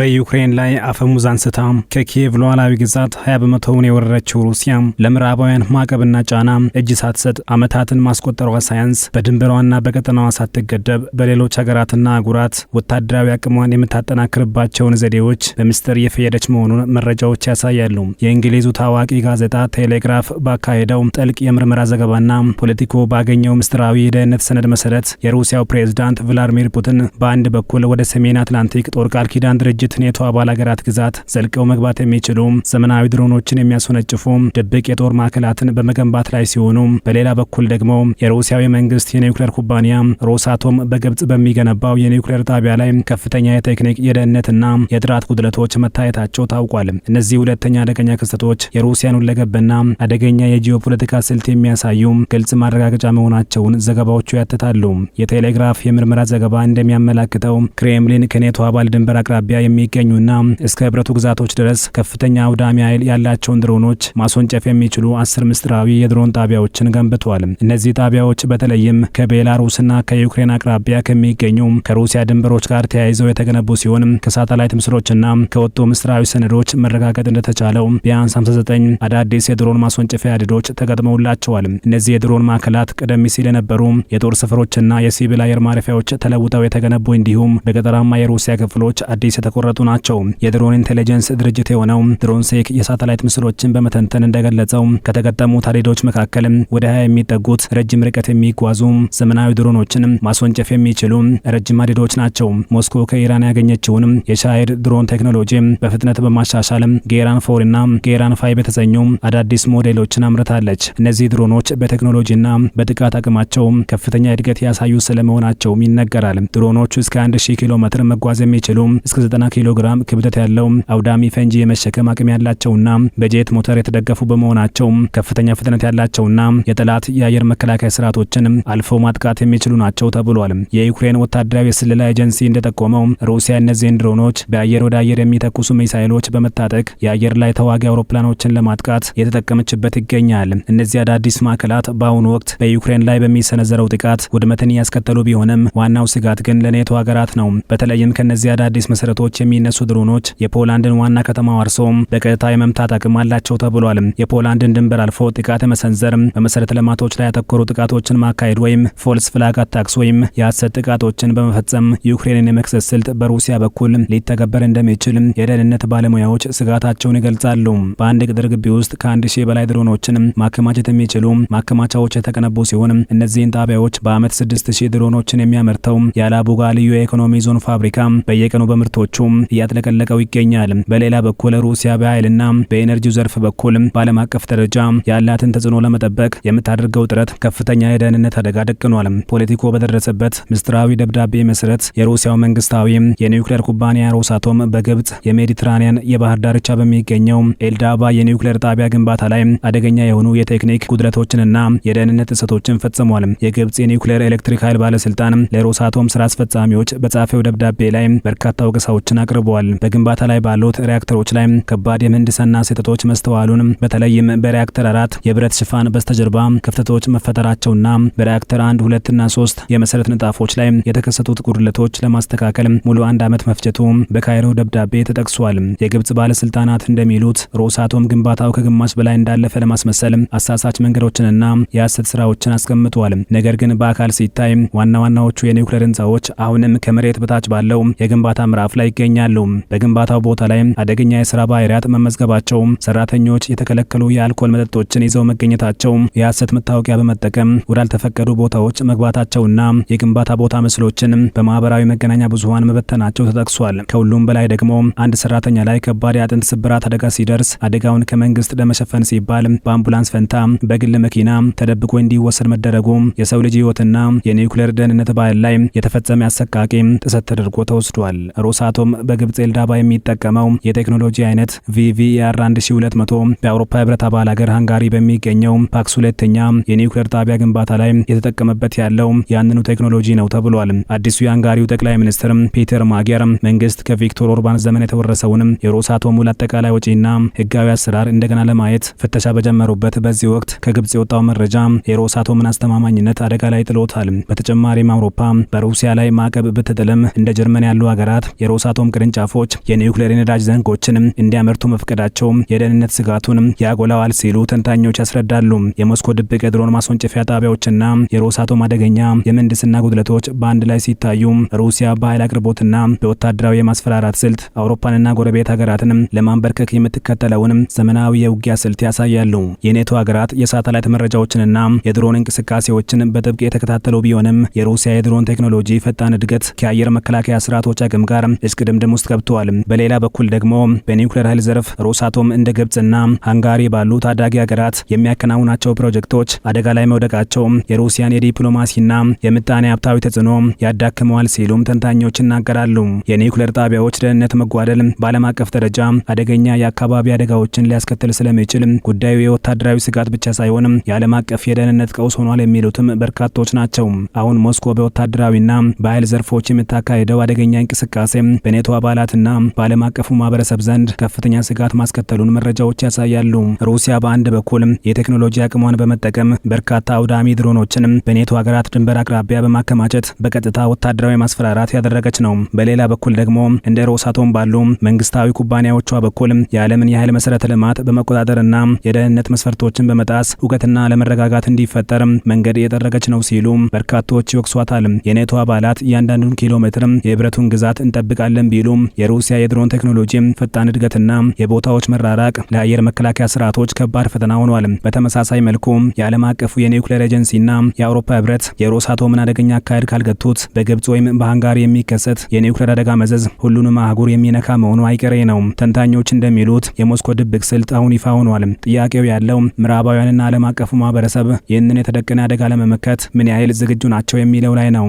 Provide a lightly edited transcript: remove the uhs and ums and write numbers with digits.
በዩክሬን ላይ አፈሙዝ አንስታ ከኪየቭ ሉዓላዊ ግዛት 20 በመቶውን የወረረችው ሩሲያ ለምዕራባውያን ማዕቀብና ጫና እጅ ሳትሰጥ ዓመታትን ማስቆጠሯ ሳያንስ በድንበሯና በቀጠናዋ ሳትገደብ በሌሎች ሀገራትና አህጉራት ወታደራዊ አቅሟን የምታጠናክርባቸውን ዘዴዎች በምስጢር እየፈየደች መሆኑን መረጃዎች ያሳያሉ። የእንግሊዙ ታዋቂ ጋዜጣ ቴሌግራፍ ባካሄደው ጥልቅ የምርመራ ዘገባና ፖለቲኮ ባገኘው ምስጢራዊ የደህንነት ሰነድ መሰረት የሩሲያው ፕሬዝዳንት ቭላድሚር ፑቲን በአንድ በኩል ወደ ሰሜን አትላንቲክ ጦር ቃል ኪዳን ድርጅት ኔቶ አባል ሀገራት ግዛት ዘልቀው መግባት የሚችሉ ዘመናዊ ድሮኖችን የሚያስወነጭፉ ድብቅ የጦር ማዕከላትን በመገንባት ላይ ሲሆኑ፣ በሌላ በኩል ደግሞ የሩሲያው መንግስት የኒውክሌር ኩባንያ ሮሳቶም በግብጽ በሚገነባው የኒውክሌር ጣቢያ ላይ ከፍተኛ የቴክኒክ የደህንነትና የጥራት ጉድለቶች መታየታቸው ታውቋል። እነዚህ ሁለተኛ አደገኛ ክስተቶች የሩሲያን ሁለገብና አደገኛ የጂኦፖለቲካ ስልት የሚያሳዩ ግልጽ ማረጋገጫ መሆናቸውን ዘገባዎቹ ያትታሉ። የቴሌግራፍ የምርመራ ዘገባ እንደሚያመላክተው ክሬምሊን ከኔቶ አባል ድንበር አቅራቢያ የሚገኙና እስከ ህብረቱ ግዛቶች ድረስ ከፍተኛ አውዳሚ ኃይል ያላቸውን ድሮኖች ማስወንጨፍ የሚችሉ 10 ምስጢራዊ የድሮን ጣቢያዎችን ገንብቷል። እነዚህ ጣቢያዎች በተለይም ከቤላሩስና ከዩክሬን አቅራቢያ ከሚገኙ ከሩሲያ ድንበሮች ጋር ተያይዘው የተገነቡ ሲሆን ከሳተላይት ምስሎችና ከወጡ ምስጢራዊ ሰነዶች መረጋገጥ እንደተቻለው ቢያንስ 59 አዳዲስ የድሮን ማስወንጨፊያ ሀዲዶች ተገጥመውላቸዋል። እነዚህ የድሮን ማዕከላት ቀደም ሲል የነበሩ የጦር ሰፈሮችና የሲቪል አየር ማረፊያዎች ተለውጠው የተገነቡ እንዲሁም በገጠራማ የሩሲያ ክፍሎች አዲስ የተቆረጡ ናቸው። የድሮን ኢንቴሊጀንስ ድርጅት የሆነው ድሮንሴክ የሳተላይት ምስሎችን በመተንተን እንደገለጸው ከተገጠሙት ሀዲዶች መካከል ወደ 20 የሚጠጉት ረጅም ርቀት የሚጓዙ ዘመናዊ ድሮኖችን ማስወንጨፍ የሚችሉ ረጅም ሀዲዶች ናቸው። ሞስኮ ከኢራን ያገኘችውን የሻሄድ ድሮን ቴክኖሎጂ በፍጥነት በማሻሻል ጌራን 4 እና ጌራን 5 የተሰኙ አዳዲስ ሞዴሎችን አምርታለች። እነዚህ ድሮኖች በቴክኖሎጂና በጥቃት አቅማቸው ከፍተኛ እድገት ያሳዩ ስለመሆናቸውም ይነገራል። ድሮኖቹ እስከ 1000 ኪሎ ሜትር መጓዝ የሚችሉ እስከ 90 ኪሎ ግራም ክብደት ያለው አውዳሚ ፈንጂ የመሸከም አቅም ያላቸውና በጄት ሞተር የተደገፉ በመሆናቸው ከፍተኛ ፍጥነት ያላቸውና የጠላት የአየር መከላከያ ስርዓቶችን አልፎ ማጥቃት የሚችሉ ናቸው ተብሏል። የዩክሬን ወታደራዊ የስለላ ኤጀንሲ እንደጠቆመው ሩሲያ እነዚህን ድሮኖች በአየር ወደ አየር የሚተኩሱ ሚሳይሎች በመታጠቅ የአየር ላይ ተዋጊ አውሮፕላኖችን ለማጥቃት የተጠቀመችበት ይገኛል። እነዚህ አዳዲስ ማዕከላት በአሁኑ ወቅት በዩክሬን ላይ በሚሰነዘረው ጥቃት ውድመትን እያስከተሉ ቢሆንም ዋናው ስጋት ግን ለኔቶ ሀገራት ነው። በተለይም ከነዚህ አዳዲስ መሰረቶች የሚነሱ ድሮኖች የፖላንድን ዋና ከተማ ዋርሶ በቀጥታ የመምታት አቅም አላቸው ተብሏል። የፖላንድን ድንበር አልፎ ጥቃት የመሰንዘር፣ በመሰረተ ልማቶች ላይ ያተኮሩ ጥቃቶችን ማካሄድ ወይም ፎልስ ፍላግ አታክስ ወይም የሐሰት ጥቃቶችን በመፈጸም ዩክሬንን የመክሰስ ስልት በሩሲያ በኩል ሊተገበር እንደሚችል የደህንነት ባለሙያዎች ስጋታቸውን ይገልጻሉ። በአንድ ቅጥር ግቢ ውስጥ ከ1000 በላይ ድሮኖችን ማከማቸት የሚችሉ ማከማቻዎች የተገነቡ ሲሆን እነዚህን ጣቢያዎች በአመት 6000 ድሮኖችን የሚያመርተው የአላቡጋ ልዩ የኢኮኖሚ ዞን ፋብሪካ በየቀኑ በምርቶቹ እያጥለቀለቀው ይገኛል። በሌላ በኩል ሩሲያ በኃይልና በኤነርጂው ዘርፍ በኩል በዓለም አቀፍ ደረጃ ያላትን ተጽዕኖ ለመጠበቅ የምታደርገው ጥረት ከፍተኛ የደህንነት አደጋ ደቅኗል። ፖለቲኮ በደረሰበት ምስጢራዊ ደብዳቤ መሰረት የሩሲያው መንግስታዊ የኒውክሌር ኩባንያ ሮሳቶም በግብጽ የሜዲትራኒያን የባህር ዳርቻ በሚገኘው ኤልዳባ የኒውክሌር ጣቢያ ግንባታ ላይ አደገኛ የሆኑ የቴክኒክ ጉድለቶችንና የደህንነት ጥሰቶችን ፈጽሟል። የግብጽ የኒውክሌር ኤሌክትሪክ ኃይል ባለስልጣን ለሮሳቶም ስራ አስፈጻሚዎች በጻፈው ደብዳቤ ላይ በርካታ ወቀሳዎችን አቅርበዋል። በግንባታ ላይ ባሉት ሪያክተሮች ላይ ከባድ የምህንድስና ስህተቶች መስተዋሉን፣ በተለይም በሪያክተር 4 የብረት ሽፋን በስተጀርባ ክፍተቶች መፈጠራቸውና በሪያክተር 1፣ 2 እና 3 የመሰረት ንጣፎች ላይ የተከሰቱት ጉድለቶች ለማስተካከል ሙሉ 1 ዓመት መፍጀቱ በካይሮ ደብዳቤ ተጠቅሷል። የግብጽ ባለስልጣናት እንደሚሉት ሮሳቶም ግንባታው ከግማሽ በላይ እንዳለፈ ለማስመሰል አሳሳች መንገዶችንና የሐሰት ስራዎችን አስቀምጧል። ነገር ግን በአካል ሲታይ ዋና ዋናዎቹ የኒውክሌር ህንፃዎች አሁንም ከመሬት በታች ባለው የግንባታ ምዕራፍ ላይ ይገኛሉ። በግንባታው ቦታ ላይ አደገኛ የሥራ ባህሪያት መመዝገባቸው፣ ሰራተኞች የተከለከሉ የአልኮል መጠጦችን ይዘው መገኘታቸው፣ የሐሰት መታወቂያ በመጠቀም ወዳልተፈቀዱ ቦታዎች መግባታቸውና የግንባታ ቦታ ምስሎችን በማህበራዊ መገናኛ ብዙሃን መበተናቸው ተጠቅሷል። ከሁሉም በላይ ደግሞ አንድ ሰራተኛ ላይ ከባድ የአጥንት ስብራት አደጋ ሲደርስ አደጋውን ከመንግስት ለመሸፈን ሲባል በአምቡላንስ ፈንታ በግል መኪና ተደብቆ እንዲወሰድ መደረጉ የሰው ልጅ ህይወትና የኒውክሌር ደህንነት ባህል ላይ የተፈጸመ አሰቃቂ ጥሰት ተደርጎ ተወስዷል። ሮሳቶም በግብጽ ኤልዳባ የሚጠቀመው የቴክኖሎጂ አይነት VVER 1200 በአውሮፓ ህብረት አባል ሀገር ሃንጋሪ በሚገኘው ፓክስ 2ኛ የኒውክሌር ጣቢያ ግንባታ ላይ የተጠቀመበት ያለው ያንኑ ቴክኖሎጂ ነው ተብሏል። አዲሱ የሃንጋሪው ጠቅላይ ሚኒስትር ፒተር ማጊያር መንግስት ከቪክቶር ኦርባን ዘመን የተወረሰውን የሮሳቶም አጠቃላይ ወጪና ህጋዊ አሰራር እንደገና ለማየት ፍተሻ በጀመሩበት በዚህ ወቅት ከግብጽ የወጣው መረጃ የሮሳቶምን አስተማማኝነት አደጋ ላይ ጥሎታል። በተጨማሪም አውሮፓ በሩሲያ ላይ ማዕቀብ ብትጥልም እንደ ጀርመን ያሉ ሀገራት የሮሳቶም ቅርንጫፎች የኒውክሌር ነዳጅ ዘንጎችን እንዲያመርቱ መፍቀዳቸው የደህንነት ስጋቱን ያጎላዋል ሲሉ ተንታኞች ያስረዳሉ። የሞስኮ ድብቅ የድሮን ማስወንጨፊያ ጣቢያዎችና የሮሳቶም አደገኛ የምህንድስና ጉድለቶች በአንድ ላይ ሲታዩ ሩሲያ በኃይል አቅርቦትና በወታደራዊ የማስፈራራት ስልት አውሮፓንና ጎረቤት ሀገራትን ለማንበርከክ የምትከተለውን ዘመናዊ የውጊያ ስልት ያሳያሉ። የኔቶ ሀገራት የሳተላይት መረጃዎችንና የድሮን እንቅስቃሴዎችን በጥብቅ የተከታተሉ ቢሆንም የሩሲያ የድሮን ቴክኖሎጂ ፈጣን እድገት ከአየር መከላከያ ስርዓቶች አቅም ጋር እሽቅድምድም ውስጥ ገብተዋል። በሌላ በኩል ደግሞ በኒውክሌር ኃይል ዘርፍ ሮሳቶም እንደ ግብጽና ሃንጋሪ ባሉ ታዳጊ ሀገራት የሚያከናውናቸው ፕሮጀክቶች አደጋ ላይ መውደቃቸው የሩሲያን የዲፕሎማሲና የምጣኔ ሀብታዊ ተጽዕኖ ያዳክመዋል ሲሉም ተንታኞች ይናገራሉ። የኒውክሌር ጣቢያዎች ደህንነት መጓደል በዓለም አቀፍ ደረጃ አደገኛ የአካባቢ አደጋዎችን ሊያስከትል ስለሚችል ጉዳዩ የወታደራዊ ስጋት ብቻ ሳይሆን የዓለም አቀፍ የደህንነት ቀውስ ሆኗል የሚሉትም በርካቶች ናቸው። አሁን ሞስኮ በወታደራዊና በኃይል ዘርፎች የምታካሄደው አደገኛ እንቅስቃሴ በኔቶ አባላትና በዓለም አቀፉ ማህበረሰብ ዘንድ ከፍተኛ ስጋት ማስከተሉን መረጃዎች ያሳያሉ። ሩሲያ በአንድ በኩል የቴክኖሎጂ አቅሟን በመጠቀም በርካታ አውዳሚ ድሮኖችን በኔቶ ሀገራት ድንበር አቅራቢያ በማከማቸት በቀጥታ ወታደራዊ ማስፈራራት ያደረገች ነው። በሌላ በኩል ደግሞ እንደ ሮሳቶም ባሉ መንግስታዊ ኩባንያዎቿ በኩል የዓለምን የኃይል መሰረተ ልማት በመቆጣጠርና የደህንነት መስፈርቶችን በመጣስ ሁከትና ለመረጋጋት እንዲፈጠር መንገድ የጠረገች ነው ሲሉ በርካቶች ይወቅሷታል። የኔቶ አባላት እያንዳንዱን ኪሎ ሜትር የህብረቱን ግዛት እንጠብቃለን ቢሉ የሩሲያ የድሮን ቴክኖሎጂ ፈጣን እድገትና የቦታዎች መራራቅ ለአየር መከላከያ ስርዓቶች ከባድ ፈተና ሆኗል። በተመሳሳይ መልኩ የዓለም አቀፉ የኒውክሌር ኤጀንሲና የአውሮፓ ህብረት የሮሳቶምን አደገኛ አካሄድ ካልገቱት በግብጽ ወይም በሃንጋሪ የሚከሰት የኒውክሌር አደጋ መዘዝ ሁሉንም አህጉር የሚነካ መሆኑ አይቀሬ ነው። ተንታኞች እንደሚሉት የሞስኮ ድብቅ ስልት አሁን ይፋ ሆኗል። ጥያቄው ያለው ምዕራባውያንና ዓለም አቀፉ ማህበረሰብ ይህንን የተደቀነ አደጋ ለመመከት ምን ያህል ዝግጁ ናቸው የሚለው ላይ ነው።